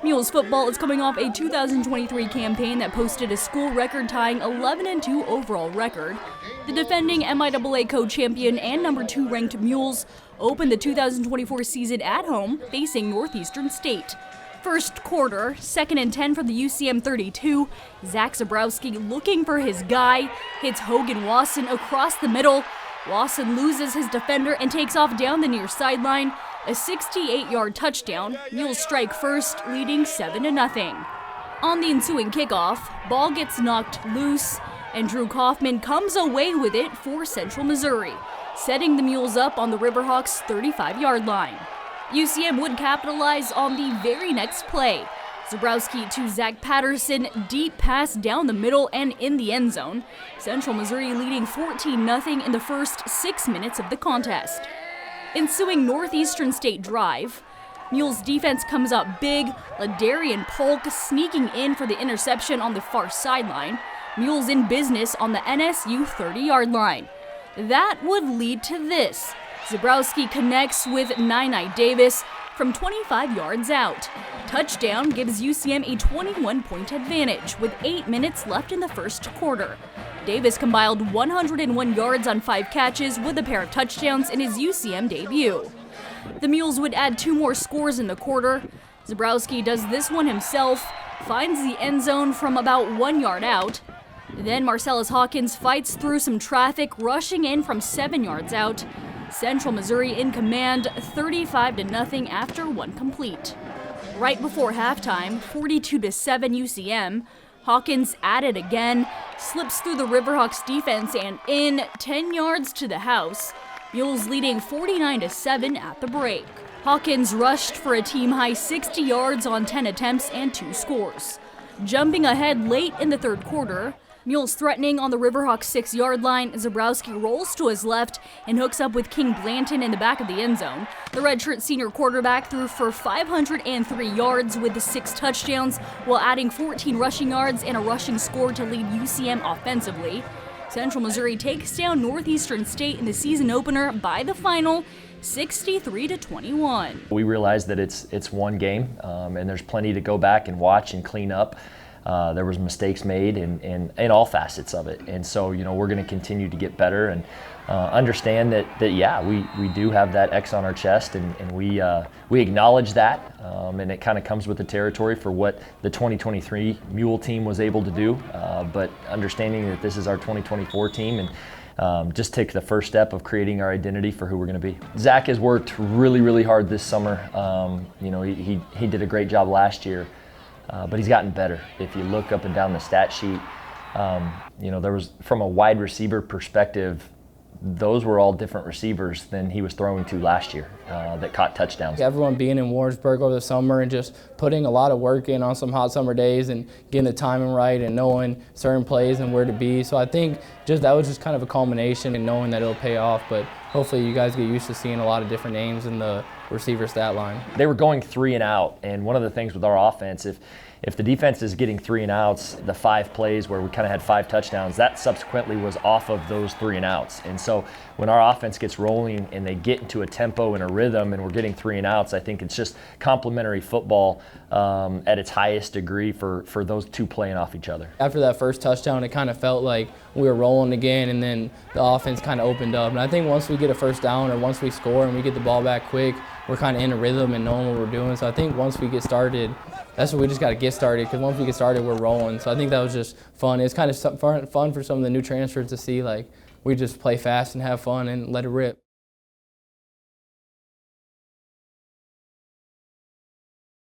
Mules football is coming off a 2023 campaign that posted a school record-tying 11-2 overall record. The defending MIAA co-champion and number 2 ranked Mules opened the 2024 season at home, facing Northeastern State. First quarter, 2nd and 10 from the UCM 32. Zebrowski, looking for his guy, hits Hogan Wasson across the middle. Wasson loses his defender and takes off down the near sideline. A 68-yard touchdown. Mules strike first, leading 7-0. On the ensuing kickoff, ball gets knocked loose, and Drew Kaufman comes away with it for Central Missouri, setting the Mules up on the RiverHawks' 35-yard line. UCM would capitalize on the very next play. Zebrowski to Zach Patterson, deep pass down the middle and in the end zone. Central Missouri leading 14-0 in the first 6 minutes of the contest. Ensuing Northeastern State drive, Mules defense comes up big, Ladarian Polk sneaking in for the interception on the far sideline. Mules in business on the NSU 30-yard line. That would lead to this. Zebrowski connects with NyNy Davis from 25 yards out. Touchdown gives UCM a 21-point advantage with 8 minutes left in the first quarter. Davis compiled 101 yards on 5 catches with a pair of touchdowns in his UCM debut. The Mules would add 2 more scores in the quarter. Zebrowski does this one himself, finds the end zone from about 1 yard out. Then Marcellous Hawkins fights through some traffic, rushing in from 7 yards out. Central Missouri in command, 35-0 after 1 complete. Right before halftime, 42-7 UCM. Hawkins at it again, slips through the RiverHawks defense and in 10 yards to the house. Mules leading 49-7 at the break. Hawkins rushed for a team-high 60 yards on 10 attempts and 2 scores. Jumping ahead late in the third quarter, Mules threatening on the RiverHawks 6-yard line, Zebrowski rolls to his left and hooks up with King Blanton in the back of the end zone. The redshirt senior quarterback threw for 503 yards with 6 touchdowns, while adding 14 rushing yards and a rushing score to lead UCM offensively. Central Missouri takes down Northeastern State in the season opener by the final, 63-21. We realize that it's one game, and there's plenty to go back and watch and clean up. There was mistakes made in all facets of it, and so we're going to continue to get better and understand that yeah, we do have that X on our chest, and we acknowledge that, and it kind of comes with the territory for what the 2023 Mule team was able to do, but understanding that this is our 2024 team and just take the first step of creating our identity for who we're going to be. Zach has worked really hard this summer. He did a great job last year. But he's gotten better. If you look up and down the stat sheet, there was, from a wide receiver perspective, those were all different receivers than he was throwing to last year that caught touchdowns. Everyone being in Warrensburg over the summer and just putting a lot of work in on some hot summer days and getting the timing right and knowing certain plays and where to be. So I think that was just kind of a culmination and knowing that it'll pay off. But hopefully you guys get used to seeing a lot of different names in the receiver stat line. They were going 3 and out, and one of the things with our offense, if the defense is getting 3 and outs, the 5 plays where we kind of had 5 touchdowns, that subsequently was off of those 3 and outs. And so when our offense gets rolling and they get into a tempo and a rhythm and we're getting 3 and outs, I think it's just complementary football at its highest degree for those two playing off each other. After that first touchdown, it kind of felt like we were rolling again, and then the offense kind of opened up. And I think once we get a first down or once we score and we get the ball back quick, we're kind of in a rhythm and knowing what we're doing. So I think once we get started, that's what we just got to get started, because once we get started, we're rolling. So I think that was just fun. It's kind of fun for some of the new transfers to see, like, we just play fast and have fun and let it rip.